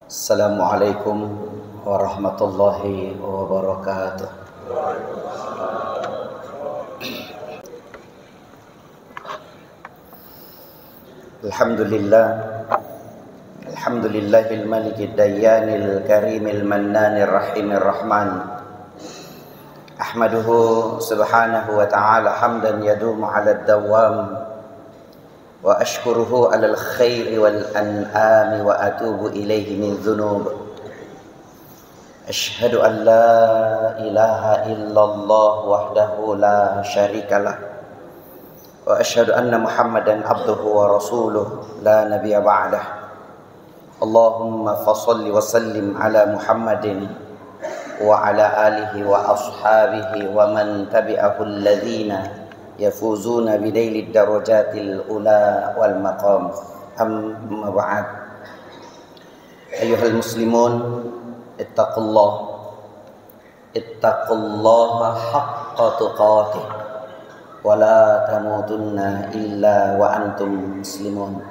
Assalamualaikum warahmatullahi wabarakatuh. Alhamdulillah, alhamdulillahil malikid dayyanil karimil mannanir rahimir rahman. Ahmaduhu subhanahu wa ta'ala hamdan yadumu ala dawam, wa ashkuruhu alal khairi wal an'ami wa atubu ilaihi min dhunub. Ashhadu an la ilaha illallah wahdahu la syarikalah, wa ashhadu anna Muhammadan abduhu wa rasuluh la nabiyya ba'dah. Allahumma fasalli wa sallim ala Muhammadin wa ala alihi wa ashabihi wa man tabi'ahu alladhina yafuzuna bidailid darajatil ula wal maqam. Amma ba'd. Ayyuhal muslimun, ittaqullaha haqqa tuqatih wa la tamutunna illa wa antum muslimun.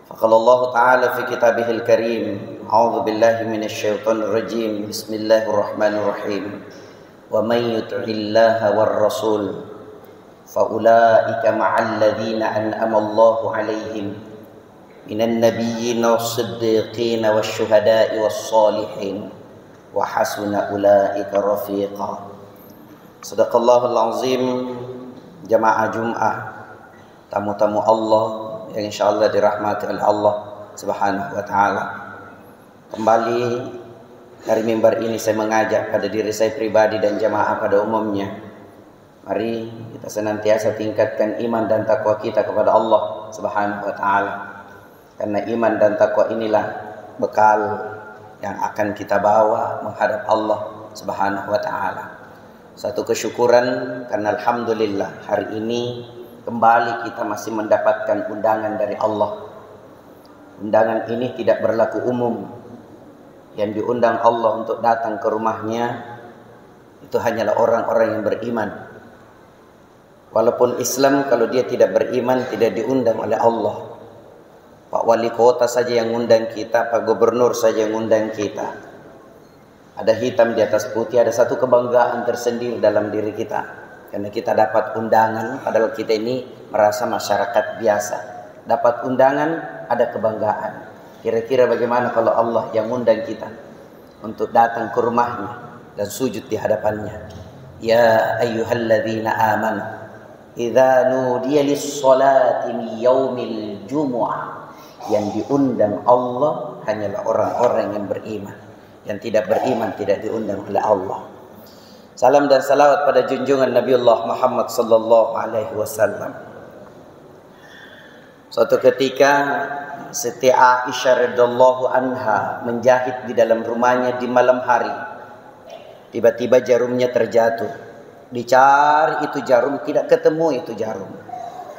Faqala Allah ta'ala fi kitabihil karim, a'udzu billahi minasy syaithanir rajim. Bismillahirrahmanirrahim. Wa may yuti'illaha war rasul faulaika ma'al ladzina an'ama Allahu 'alaihim minan nabiyyin was-siddiqin wasyuhada'i was-shalihin wa hasuna ulaika rafiqa. Shadaqallahul azim. Jamaah Jumat, tamu-tamu Allah yang insyaallah dirahmati oleh Allah Subhanahu wa taala. Kembali dari mimbar ini saya mengajak pada diri saya pribadi dan jamaah pada umumnya, mari kita senantiasa tingkatkan iman dan takwa kita kepada Allah Subhanahu wa taala. Karena iman dan takwa inilah bekal yang akan kita bawa menghadap Allah Subhanahu wa taala. Satu kesyukuran karena alhamdulillah hari ini kembali kita masih mendapatkan undangan dari Allah. Undangan ini tidak berlaku umum. Yang diundang Allah untuk datang ke rumahnya itu hanyalah orang-orang yang beriman. Walaupun Islam, kalau dia tidak beriman tidak diundang oleh Allah. Pak wali kota saja yang undang kita, Pak gubernur saja yang undang kita. Ada hitam di atas putih, ada satu kebanggaan tersendiri dalam diri kita. Karena kita dapat undangan, padahal kita ini merasa masyarakat biasa. Dapat undangan, ada kebanggaan. Kira-kira bagaimana kalau Allah yang undang kita untuk datang ke rumahnya dan sujud di hadapannya. Ya ayyuhalladzina amanu idza nudiya lis-salati min yaumil jumu'ah. Yang diundang Allah hanyalah orang-orang yang beriman. Yang tidak beriman tidak diundang oleh Allah. Salam dan salawat pada junjungan Nabiullah Muhammad sallallahu alaihi wasallam. Suatu ketika Siti Aisyah radhiyallahu anha menjahit di dalam rumahnya di malam hari. Tiba-tiba jarumnya terjatuh. Dicari itu jarum, tidak ketemu itu jarum.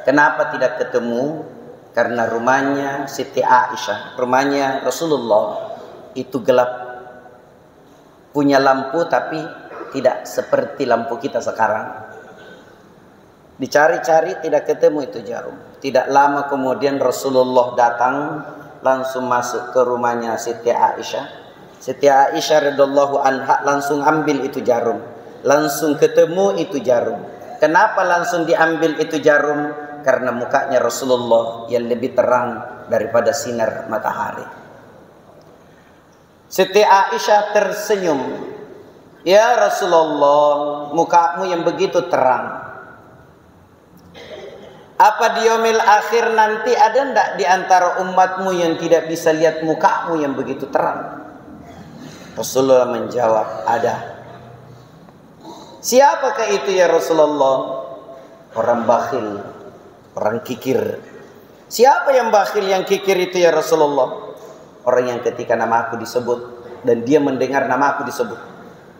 Kenapa tidak ketemu? Karena rumahnya Siti Aisyah, rumahnya Rasulullah itu gelap. Punya lampu tapi tidak seperti lampu kita sekarang. Dicari-cari tidak ketemu itu jarum. Tidak lama kemudian Rasulullah datang, langsung masuk ke rumahnya Siti Aisyah. Siti Aisyah radhiyallahu anha langsung ambil itu jarum. Langsung ketemu itu jarum. Kenapa langsung diambil itu jarum? Karena mukanya Rasulullah yang lebih terang daripada sinar matahari. Siti Aisyah tersenyum. Ya Rasulullah, mukamu yang begitu terang. Apa di yaumil akhir nanti ada enggak di antara umatmu yang tidak bisa lihat mukamu yang begitu terang? Rasulullah menjawab, ada. Siapakah itu ya Rasulullah? Orang bakhil, orang kikir. Siapa yang bakhil yang kikir itu ya Rasulullah? Orang yang ketika nama aku disebut dan dia mendengar nama aku disebut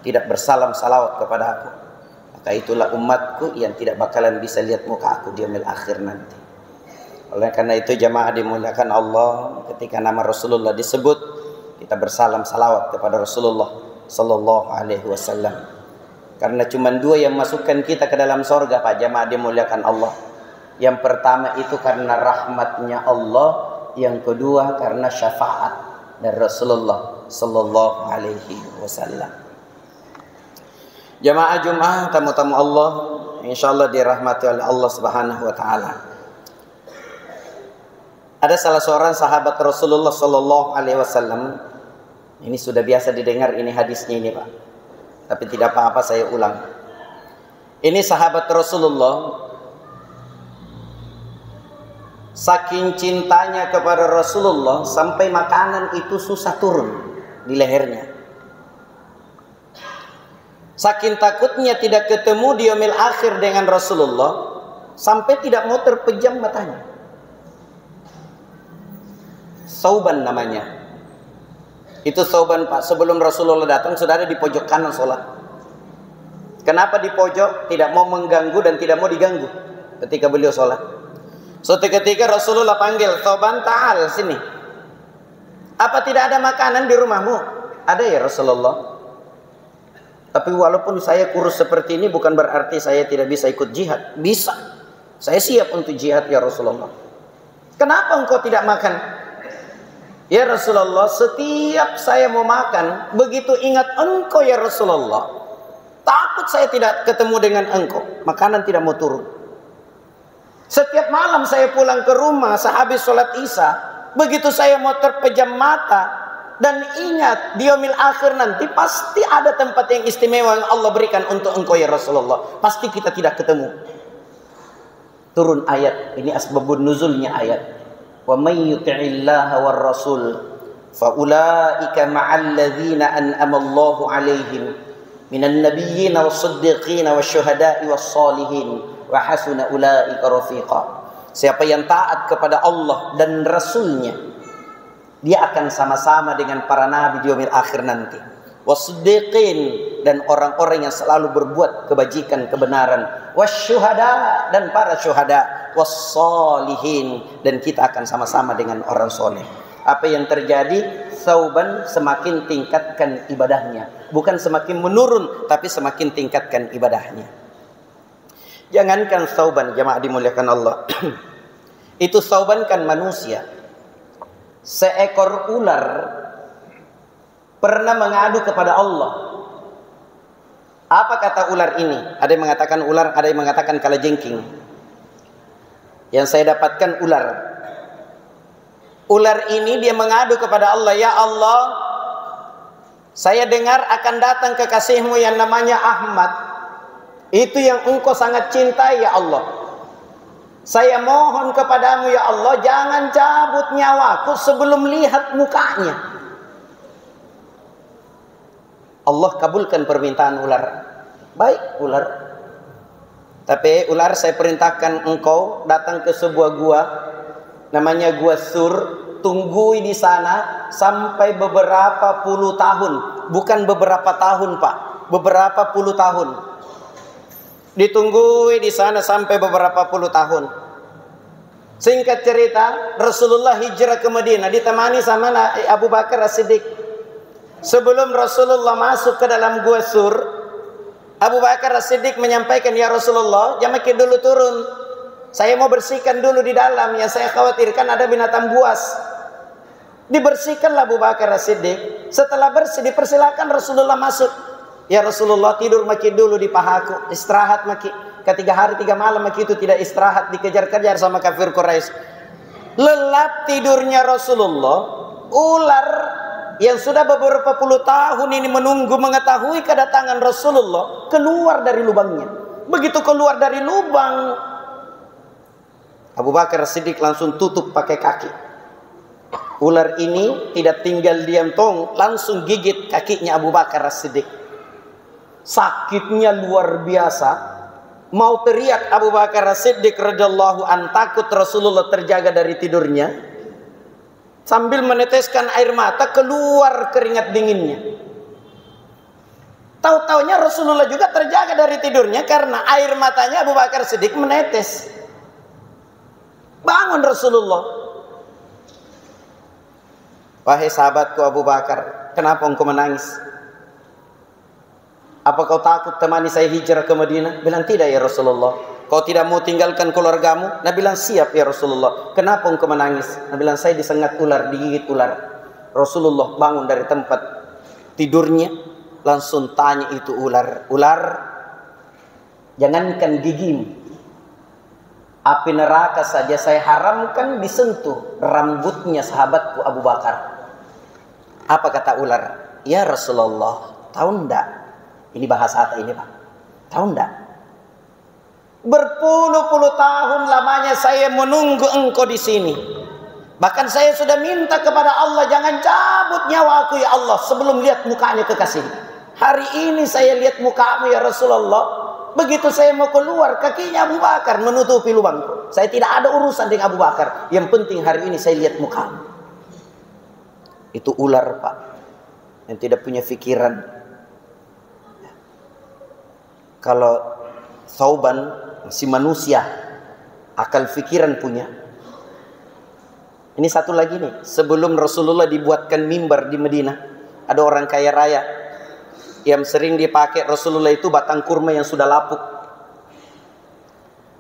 tidak bersalam salawat kepada aku, maka itulah umatku yang tidak bakalan bisa lihat muka aku di yaumil akhir nanti. Oleh karena itu jamaah dimuliakan Allah, ketika nama Rasulullah disebut kita bersalam salawat kepada Rasulullah sallallahu alaihi wasallam. Karena cuma dua yang masukkan kita ke dalam sorga, Pak jamaah dimuliakan Allah. Yang pertama itu karena rahmatnya Allah, yang kedua karena syafaat. dari Rasulullah sallallahu alaihi wasallam. Jamaah Jumat, tamu-tamu Allah, insyaallah dirahmati oleh Allah Subhanahu wa taala. Ada salah seorang sahabat Rasulullah sallallahu alaihi wasallam. Ini sudah biasa didengar ini hadisnya ini, Pak. Tapi tidak apa-apa saya ulang. Ini sahabat Rasulullah, saking cintanya kepada Rasulullah sampai makanan itu susah turun di lehernya. Saking takutnya tidak ketemu di yaumil akhir dengan Rasulullah sampai tidak mau terpejam matanya. Sauban namanya. Itu Sauban, Pak. Sebelum Rasulullah datang sudah ada di pojok kanan sholat. Kenapa di pojok? Tidak mau mengganggu dan tidak mau diganggu ketika beliau sholat. Suatu ketika Rasulullah panggil, Sauban, ta'al sini. Apa tidak ada makanan di rumahmu? Ada ya Rasulullah. Tapi walaupun saya kurus seperti ini bukan berarti saya tidak bisa ikut jihad. Bisa. Saya siap untuk jihad ya Rasulullah. Kenapa engkau tidak makan? Ya Rasulullah, setiap saya mau makan, begitu ingat engkau ya Rasulullah, takut saya tidak ketemu dengan engkau, makanan tidak mau turun. Setiap malam saya pulang ke rumah sehabis sholat isya, begitu saya mau terpejam mata dan ingat di yaumil akhir nanti pasti ada tempat yang istimewa yang Allah berikan untuk engkau ya Rasulullah, pasti kita tidak ketemu. Turun ayat, ini asbabun nuzulnya ayat. Wa may yuti'illaha war rasul fa ulaika ma'al ladzina an'ama Allahu 'alaihim minan nabiyyin was-siddiqin wasyuhada'i was-shalihin wa hasuna ulaika rafiqa. Siapa yang taat kepada Allah dan Rasulnya, dia akan sama-sama dengan para nabi di yaumil akhir nanti. Was-siddiqin, dan orang-orang yang selalu berbuat kebajikan, kebenaran. Wasyuhada, dan para syuhada. Was-shalihin, dan kita akan sama-sama dengan orang soleh. Apa yang terjadi? Sauban semakin tingkatkan ibadahnya, bukan semakin menurun, tapi semakin tingkatkan ibadahnya. Jangankan Sauban, jamaah dimuliakan Allah. Itu Sauban kan manusia. Seekor ular pernah mengadu kepada Allah. Apa kata ular ini? Ada yang mengatakan ular, ada yang mengatakan kalajengking. Yang saya dapatkan ular. Ular ini dia mengadu kepada Allah, ya Allah, saya dengar akan datang kekasihmu yang namanya Ahmad. Itu yang engkau sangat cintai ya Allah. Saya mohon kepadamu ya Allah, jangan cabut nyawaku sebelum lihat mukanya. Allah kabulkan permintaan ular. Baik ular. Tapi ular, saya perintahkan engkau datang ke sebuah gua, namanya Gua Sur. Tunggui di sana sampai beberapa puluh tahun. Bukan beberapa tahun, Pak. Beberapa puluh tahun. Ditunggui di sana sampai beberapa puluh tahun. Singkat cerita, Rasulullah hijrah ke Madinah ditemani sama Abu Bakar As-Siddiq. Sebelum Rasulullah masuk ke dalam Gua Sur, Abu Bakar As-Siddiq menyampaikan, ya Rasulullah, jangan dulu turun. Saya mau bersihkan dulu di dalam, yang saya khawatirkan ada binatang buas. Dibersihkanlah Abu Bakar As-Siddiq. Setelah bersih, dipersilakan Rasulullah masuk. Ya Rasulullah, tidur maki dulu di pahaku, istirahat maki. Ketiga hari 3 malam maki itu tidak istirahat, dikejar-kejar sama kafir Quraisy. Lelap tidurnya Rasulullah, ular yang sudah beberapa puluh tahun ini menunggu mengetahui kedatangan Rasulullah keluar dari lubangnya. Begitu keluar dari lubang, Abu Bakar Siddiq langsung tutup pakai kaki. Ular ini tidak tinggal diam tong, langsung gigit kakinya Abu Bakar Siddiq. Sakitnya luar biasa. Mau teriak Abu Bakar Siddiq radhiyallahu an, takut Rasulullah terjaga dari tidurnya. Sambil meneteskan air mata, keluar keringat dinginnya. Tahu-taunya Rasulullah juga terjaga dari tidurnya karena air matanya Abu Bakar Siddiq menetes. Bangun Rasulullah. Wahai sahabatku Abu Bakar, kenapa engkau menangis? Apa kau takut temani saya hijrah ke Madinah? Bilang tidak ya Rasulullah. Kau tidak mau tinggalkan keluargamu? Nabi bilang siap ya Rasulullah. Kenapa engkau menangis? Nabi bilang saya disengat ular, digigit ular. Rasulullah bangun dari tempat tidurnya, langsung tanya itu ular, "Ular, jangankan gigimu, api neraka saja saya haramkan disentuh rambutnya sahabatku Abu Bakar." Apa kata ular? "Ya Rasulullah, tahu ndak?" Ini bahasa apa ini, Pak? Tahu ndak? Berpuluh-puluh tahun lamanya saya menunggu engkau di sini. Bahkan saya sudah minta kepada Allah, jangan cabut nyawaku ya Allah sebelum lihat mukanya kekasih. Hari ini saya lihat mukamu ya Rasulullah. Begitu saya mau keluar, kakinya Abu Bakar menutupi lubangku. Saya tidak ada urusan dengan Abu Bakar. Yang penting hari ini saya lihat mukamu. Itu ular, Pak, yang tidak punya pikiran. Kalau Thauban masih manusia, akal pikiran punya. Ini satu lagi nih, sebelum Rasulullah dibuatkan mimbar di Madinah, ada orang kaya raya yang sering dipakai Rasulullah itu batang kurma yang sudah lapuk.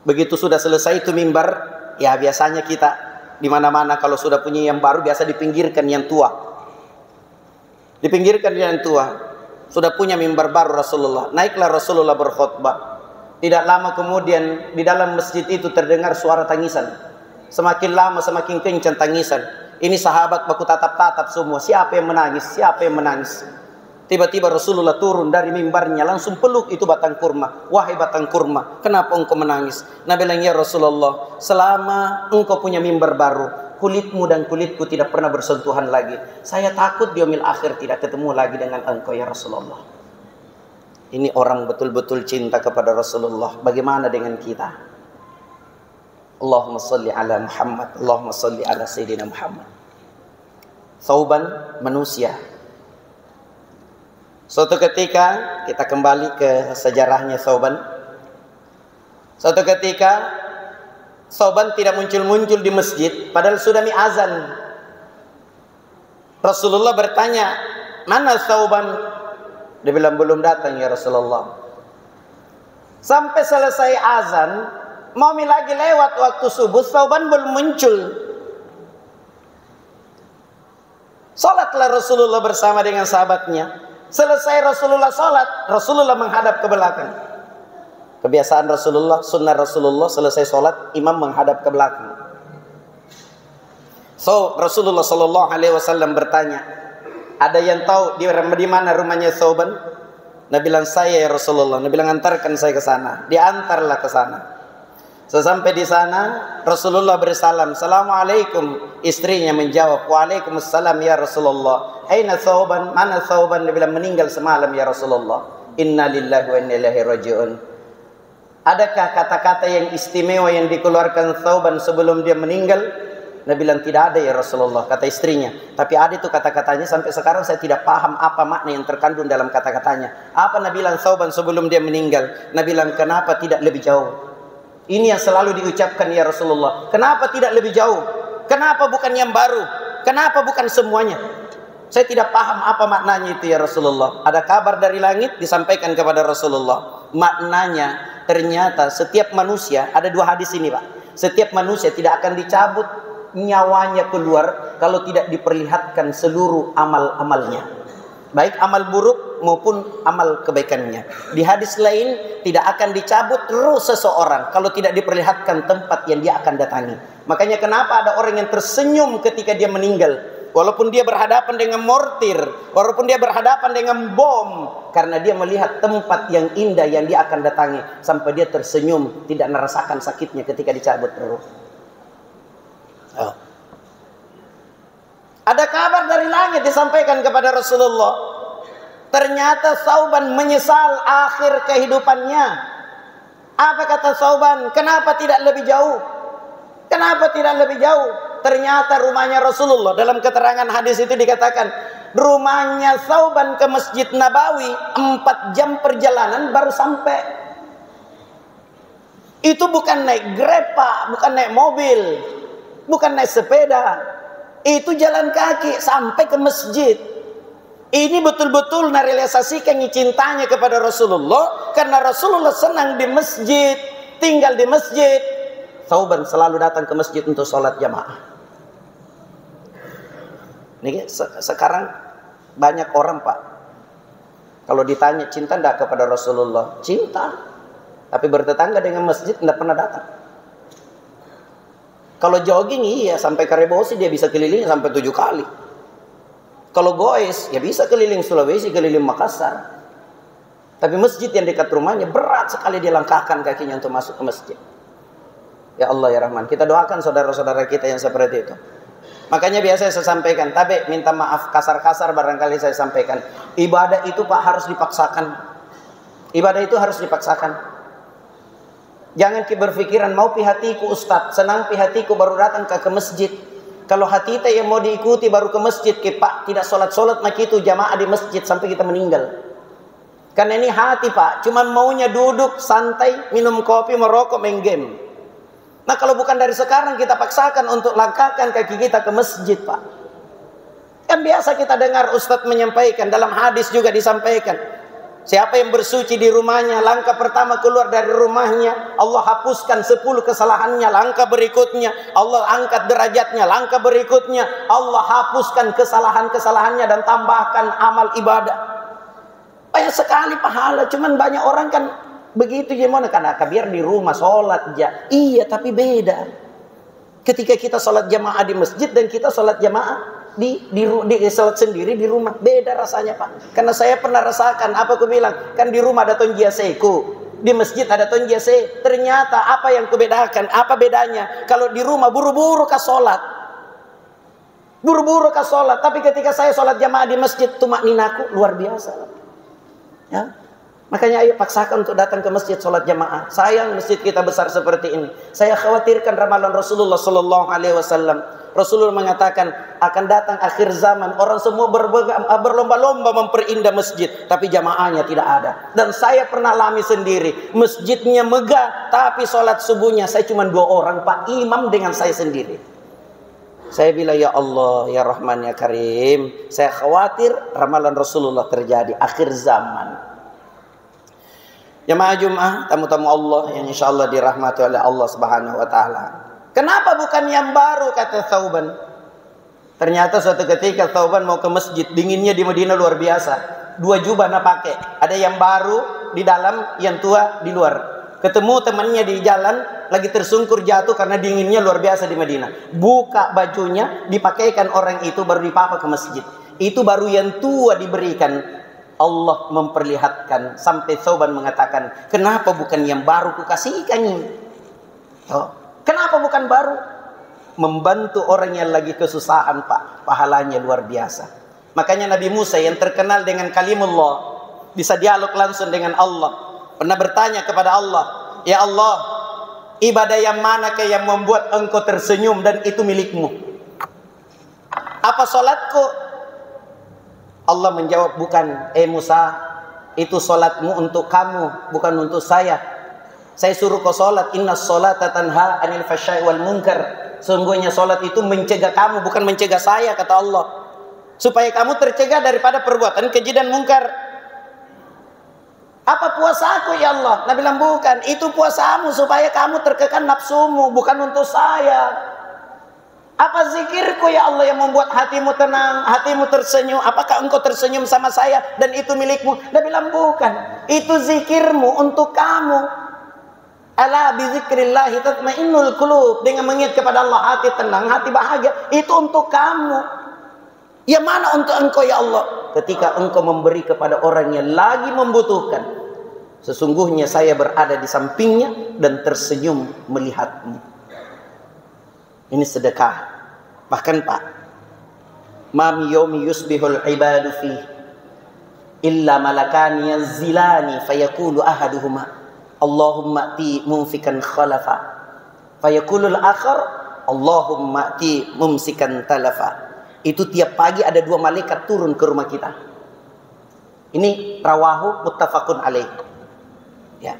Begitu sudah selesai itu mimbar, ya biasanya kita di mana-mana kalau sudah punya yang baru biasa dipinggirkan yang tua. Dipinggirkan yang tua. Sudah punya mimbar baru Rasulullah. Naiklah Rasulullah berkhutbah. Tidak lama kemudian di dalam masjid itu terdengar suara tangisan. Semakin lama semakin kencang tangisan. Ini sahabat baku tatap-tatap semua. Siapa yang menangis? Siapa yang menangis? Tiba-tiba Rasulullah turun dari mimbarnya, langsung peluk itu batang kurma. "Wahai batang kurma, kenapa engkau menangis?" Nabi bilang, "Ya Rasulullah, selama engkau punya mimbar baru, kulitmu dan kulitku tidak pernah bersentuhan lagi. Saya takut di yaumil akhir tidak ketemu lagi dengan engkau ya Rasulullah." Ini orang betul-betul cinta kepada Rasulullah. Bagaimana dengan kita? Allahumma salli ala Muhammad, Allahumma salli ala Sayyidina Muhammad. Thauban manusia. Suatu ketika kita kembali ke sejarahnya Thauban. Suatu ketika Thauban tidak muncul-muncul di masjid, padahal sudah mi'azan. Rasulullah bertanya, "Mana Thauban?" Dia bilang, "Belum datang ya Rasulullah." Sampai selesai azan, mau lagi lewat waktu subuh, Thauban belum muncul. Salatlah Rasulullah bersama dengan sahabatnya. Selesai Rasulullah salat, Rasulullah menghadap ke belakang. Kebiasaan Rasulullah, sunnah Rasulullah, selesai salat, imam menghadap ke belakang. So, Rasulullah sallallahu alaihi wasallam bertanya, "Ada yang tahu di mana rumahnya Thauban?" Nabi bilang, "Saya ya Rasulullah." Nabi bilang, "Antarkan saya ke sana." Diantarlah ke sana. Sesampai di sana Rasulullah bersalam, "Assalamualaikum." Istrinya menjawab, "Waalaikumsalam ya Rasulullah." "Aina Thauban?" "Mana Thauban?" Dia bilang, "Meninggal semalam ya Rasulullah." "Inna lillahi wa inna ilaihi raji'un." Adakah kata-kata yang istimewa yang dikeluarkan Thauban sebelum dia meninggal? Nabi bilang, "Tidak ada ya Rasulullah." Kata istrinya, "Tapi ada itu kata-katanya, sampai sekarang saya tidak paham apa makna yang terkandung dalam kata-katanya." Apa Nabi bilang Thauban sebelum dia meninggal? Nabi bilang, "Kenapa tidak lebih jauh?" Ini yang selalu diucapkan ya Rasulullah. Kenapa tidak lebih jauh? Kenapa bukan yang baru? Kenapa bukan semuanya? Saya tidak paham apa maknanya itu ya Rasulullah. Ada kabar dari langit disampaikan kepada Rasulullah. Maknanya ternyata setiap manusia, ada dua hadis ini Pak. Setiap manusia tidak akan dicabut nyawanya keluar kalau tidak diperlihatkan seluruh amal-amalnya. Baik amal buruk maupun amal kebaikannya. Di hadis lain, tidak akan dicabut roh seseorang kalau tidak diperlihatkan tempat yang dia akan datangi. Makanya kenapa ada orang yang tersenyum ketika dia meninggal, walaupun dia berhadapan dengan mortir, walaupun dia berhadapan dengan bom, karena dia melihat tempat yang indah yang dia akan datangi, sampai dia tersenyum, tidak merasakan sakitnya ketika dicabut roh. Ada kabar dari langit disampaikan kepada Rasulullah. Ternyata Thauban menyesal akhir kehidupannya. Apa kata Thauban? Kenapa tidak lebih jauh? Kenapa tidak lebih jauh? Ternyata rumahnya Rasulullah. Dalam keterangan hadis itu dikatakan, rumahnya Thauban ke Masjid Nabawi 4 jam perjalanan baru sampai. Itu bukan naik Grab Pak, bukan naik mobil, bukan naik sepeda. Itu jalan kaki sampai ke masjid. Ini betul-betul merealisasikan cintanya kepada Rasulullah, karena Rasulullah senang di masjid, tinggal di masjid. Thauban selalu datang ke masjid untuk sholat jamaah. Ini sekarang banyak orang Pak, kalau ditanya cinta enggak kepada Rasulullah, cinta, tapi bertetangga dengan masjid enggak pernah datang. Kalau jogging iya, sampai Karebosi dia bisa keliling sampai 7 kali. Kalau goes ya bisa keliling Sulawesi, keliling Makassar. Tapi masjid yang dekat rumahnya berat sekali dia langkahkan kakinya untuk masuk ke masjid. Ya Allah ya Rahman, kita doakan saudara-saudara kita yang seperti itu. Makanya biasa saya sampaikan, tapi minta maaf kasar-kasar barangkali saya sampaikan. Ibadah itu Pak harus dipaksakan. Ibadah itu harus dipaksakan. Jangan berpikiran mau pi hatiku Ustaz, senang pi hatiku baru datang ke masjid. Kalau hati kita yang mau diikuti baru ke masjid, ke Pak tidak sholat-sholat mak itu jamaah di masjid sampai kita meninggal. Karena ini hati Pak, cuman maunya duduk santai, minum kopi, merokok, main game. Nah kalau bukan dari sekarang kita paksakan untuk langkahkan kaki kita ke masjid Pak. Kan biasa kita dengar Ustadz menyampaikan, dalam hadis juga disampaikan, siapa yang bersuci di rumahnya, langkah pertama keluar dari rumahnya, Allah hapuskan 10 kesalahannya, langkah berikutnya Allah angkat derajatnya, langkah berikutnya Allah hapuskan kesalahan-kesalahannya dan tambahkan amal ibadah. Banyak sekali pahala, cuman banyak orang kan begitu gimana, karena biar di rumah sholat aja. Iya, tapi beda ketika kita sholat jamaah di masjid dan kita sholat jamaah di sholat sendiri di rumah, beda rasanya Pak. Karena saya pernah rasakan, apa aku bilang, kan di rumah ada tonjiaseku, di masjid ada tonjiase. Ternyata apa yang kubedakan, apa bedanya? Kalau di rumah buru-buru ke sholat, buru-buru ke sholat, tapi ketika saya sholat jamaah di masjid, tumak ninaku luar biasa. Ya, makanya ayo paksakan untuk datang ke masjid sholat jamaah. Sayang masjid kita besar seperti ini. Saya khawatirkan ramalan Rasulullah Sallallahu Alaihi Wasallam. Rasulullah mengatakan akan datang akhir zaman, orang semua berlomba-lomba memperindah masjid, tapi jamaahnya tidak ada. Dan saya pernah alami sendiri, masjidnya megah, tapi sholat subuhnya saya cuma 2 orang Pak, imam dengan saya sendiri. Saya bilang ya Allah ya Rahman ya Karim, saya khawatir ramalan Rasulullah terjadi akhir zaman. Jamaah Jumat, tamu-tamu Allah yang insya Allah dirahmati oleh Allah Subhanahu Wa Taala. Kenapa bukan yang baru, kata Thauban. Ternyata suatu ketika Thauban mau ke masjid, dinginnya di Madinah luar biasa. 2 jubah nak pakai, ada yang baru di dalam, yang tua di luar. Ketemu temannya di jalan, lagi tersungkur jatuh karena dinginnya luar biasa di Madinah. Buka bajunya, dipakaikan orang itu, baru dipapa ke masjid. Itu baru yang tua diberikan. Allah memperlihatkan, sampai Thauban mengatakan, kenapa bukan yang baru kukasihkan ini? Oh, kenapa bukan baru? Membantu orang yang lagi kesusahan Pak, pahalanya luar biasa. Makanya Nabi Musa yang terkenal dengan kalimullah, bisa dialog langsung dengan Allah, pernah bertanya kepada Allah, ya Allah, ibadah yang manakah yang membuat engkau tersenyum dan itu milikmu? Apa sholatku? Allah menjawab, bukan, Musa, itu sholatmu untuk kamu, bukan untuk saya. Saya suruh kau sholat, inna sholata tanha anil fahsya'i wal munkar. Sungguhnya sholat itu mencegah kamu, bukan mencegah saya, kata Allah, supaya kamu tercegah daripada perbuatan keji dan mungkar. Apa puasaku ya Allah? Nabi bilang bukan, itu puasamu supaya kamu terkekang nafsumu, bukan untuk saya. Apa zikirku ya Allah yang membuat hatimu tenang, hatimu tersenyum? Apakah engkau tersenyum sama saya dan itu milikmu? Nabi bilang bukan, itu zikirmu untuk kamu. Ala bi zikrillahi tatmainnul qulub, dengan mengingat kepada Allah hati tenang, hati bahagia. Itu untuk kamu. Ya mana untuk engkau ya Allah? Ketika engkau memberi kepada orang yang lagi membutuhkan, sesungguhnya saya berada di sampingnya dan tersenyum melihatmu. Ini sedekah. Bahkan Pak, mam yomi yusbihul ibadu fi illa malakani yanzilani fayaqulu ahaduhuma Allahumma ati mumfikan khalafa, fayaqulu al-akhar Allahumma ati mumsikan talafa. Itu tiap pagi ada 2 malaikat turun ke rumah kita. Ini rawahu muttafaqun alaih. Ya.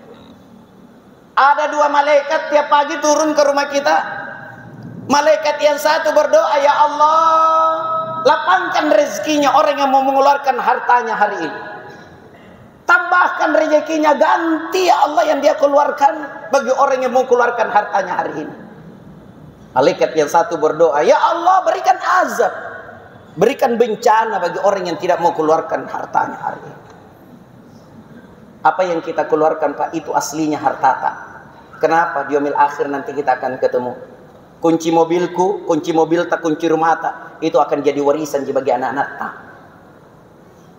Ada 2 malaikat tiap pagi turun ke rumah kita. Malaikat yang satu berdoa, ya Allah, lapangkan rezekinya orang yang mau mengeluarkan hartanya hari ini. Tambahkan rezekinya, ganti ya Allah yang dia keluarkan bagi orang yang mau keluarkan hartanya hari ini. Malaikat yang satu berdoa, ya Allah berikan azab Berikan bencana bagi orang yang tidak mau keluarkan hartanya hari ini. Apa yang kita keluarkan Pak, itu aslinya harta tak. Kenapa? Di yaumil akhir nanti kita akan ketemu. Kunci mobilku, kunci mobil tak, kunci rumah tak, itu akan jadi warisan bagi anak-anak tak.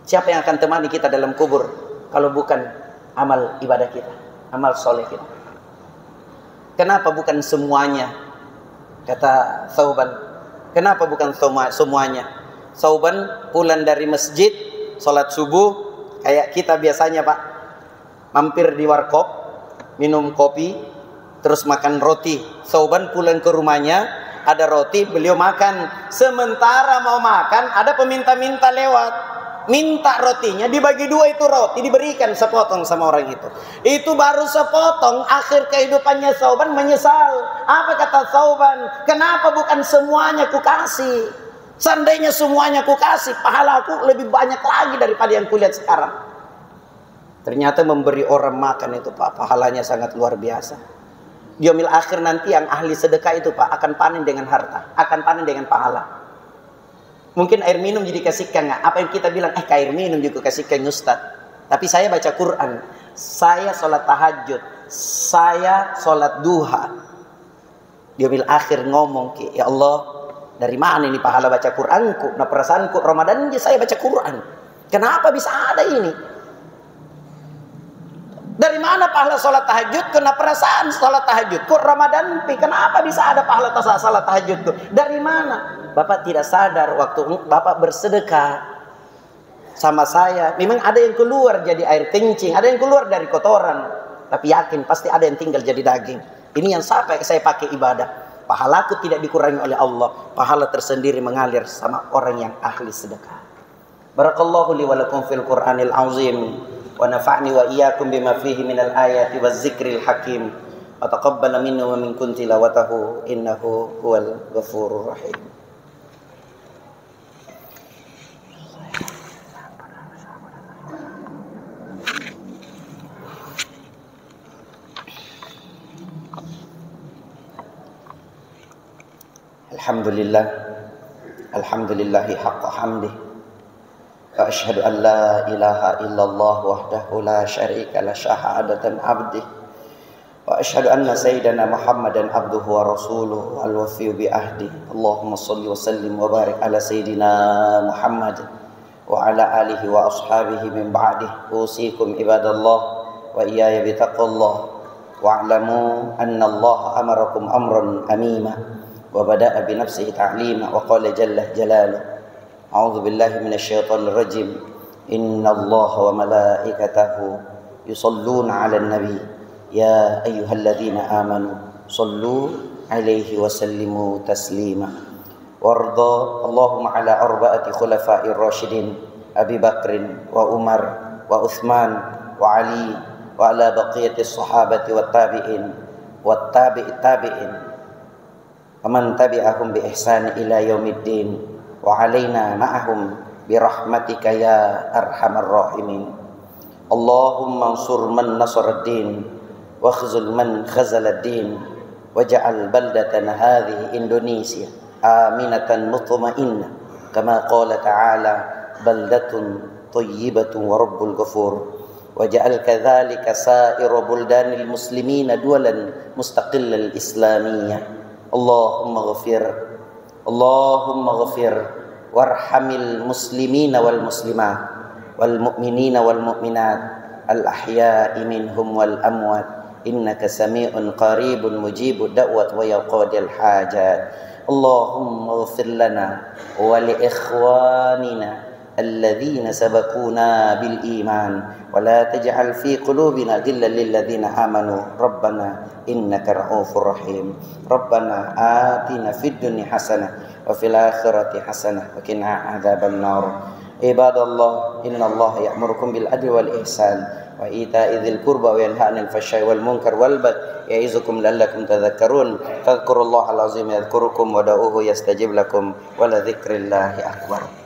Siapa yang akan temani kita dalam kubur kalau bukan amal ibadah kita, amal soleh kita? Kenapa bukan semuanya? Kata Thauban, kenapa bukan semuanya? Thauban pulang dari masjid, sholat subuh, kayak kita biasanya Pak, mampir di warkop, minum kopi, terus makan roti. Thauban pulang ke rumahnya, ada roti, beliau makan. Sementara mau makan, ada peminta-minta lewat, minta rotinya, dibagi dua itu roti, diberikan sepotong sama orang itu. Itu baru sepotong, akhir kehidupannya Thauban menyesal. Apa kata Thauban? Kenapa bukan semuanya ku kasih? Seandainya semuanya ku kasih, pahalaku lebih banyak lagi daripada yang kulihat sekarang. Ternyata memberi orang makan itu Pak, pahalanya sangat luar biasa. Di yaumil akhir nanti yang ahli sedekah itu Pak akan panen dengan harta, akan panen dengan pahala. Mungkin air minum jadi kasihkan nggak? Apa yang kita bilang, air minum juga kasihkan Ustaz. Tapi saya baca Quran, saya sholat tahajud, saya sholat duha. Di yaumil akhir ngomong, ya Allah, dari mana ini pahala baca Quranku? Nah perasaanku Ramadan aja saya baca Quran. Kenapa bisa ada ini? Dari mana pahala sholat tahajud? Kena perasaan sholat tahajud. Kok Ramadan? Kenapa bisa ada pahala sholat tahajud? Dari mana? Bapak tidak sadar waktu Bapak bersedekah sama saya. Memang ada yang keluar jadi air kencing, ada yang keluar dari kotoran. Tapi yakin pasti ada yang tinggal jadi daging. Ini yang sampai saya pakai ibadah. Pahalaku tidak dikurangi oleh Allah. Pahala tersendiri mengalir sama orang yang ahli sedekah. Barakallahu li wa lakum fil Qur'anil azim. Wa nafa'ni wa iyyakum bima fihi minal ayati waz zikril hakim. Wa taqabbala minna wa minkum tilawatahu innahu huwal ghafurur rahim. Alhamdulillah, alhamdulillahi haqqa hamdih. Wa ashhadu an la ilaha illallah wahdahu la syarika la syahadatan abdih. Wa ashhadu anna sayyidana Muhammadan abduhu wa rasuluhu al-wafiyyu bi ahdi. Allahumma shalli wa sallim wa barik ala sayyidina Muhammad wa ala alihi wa ashabihi min ba'dih. Usikum ibadallah wa iyaya bi taqwallah. Wa'lamu anna Allah amarakum amran amima. وبدأ بنفسه تعليما وقال جل جلاله أعوذ بالله من الشيطان الرجيم إن الله وملائكته يصلون على النبي يا أيها الذين آمنوا صلوا عليه وسلموا تسليما وارضى اللهم على أربعة خلفاء الراشدين أبي بكر وعمر وعثمان وعلي وعلى بقية الصحابة والتابعين والتابعين ومن تبعهم بإحسان إلى يوم الدين وعلينا معهم برحمتك يا أرحم الراحمين اللهم انصر من نصر الدين واخذل من خذل الدين واجعل بلدتنا هذه إندونيسيا آمنة مطمئنة كما قال تعالى بلدة طيبة ورب الغفور واجعل كذلك سائر بلدان المسلمين دولا مستقلة الإسلامية اللهم اغفر وارحم المسلمين والمسلمات والمؤمنين والمؤمنات الأحياء منهم والأموات إنك سميع قريب مجيب الدعوة ويقاضي الحاجات اللهم اغفر لنا ولإخواننا الذين سبقونا بالإيمان ولا تجعل في قلوبنا غلا للذين آمنوا ربنا إنك رؤوف رحيم ربنا آتنا في الدنيا حسنة وفي الآخرة حسنة وقنا عذاب النار عباد الله إن الله يأمركم بالعدل والإحسان وإيتاء ذي القربى وينهى عن الفحشاء والمنكر والبغي يعظكم لعلكم تذكرون فاذكروا الله العظيم يذكركم ودعوه يستجب لكم ولذكر الله أكبر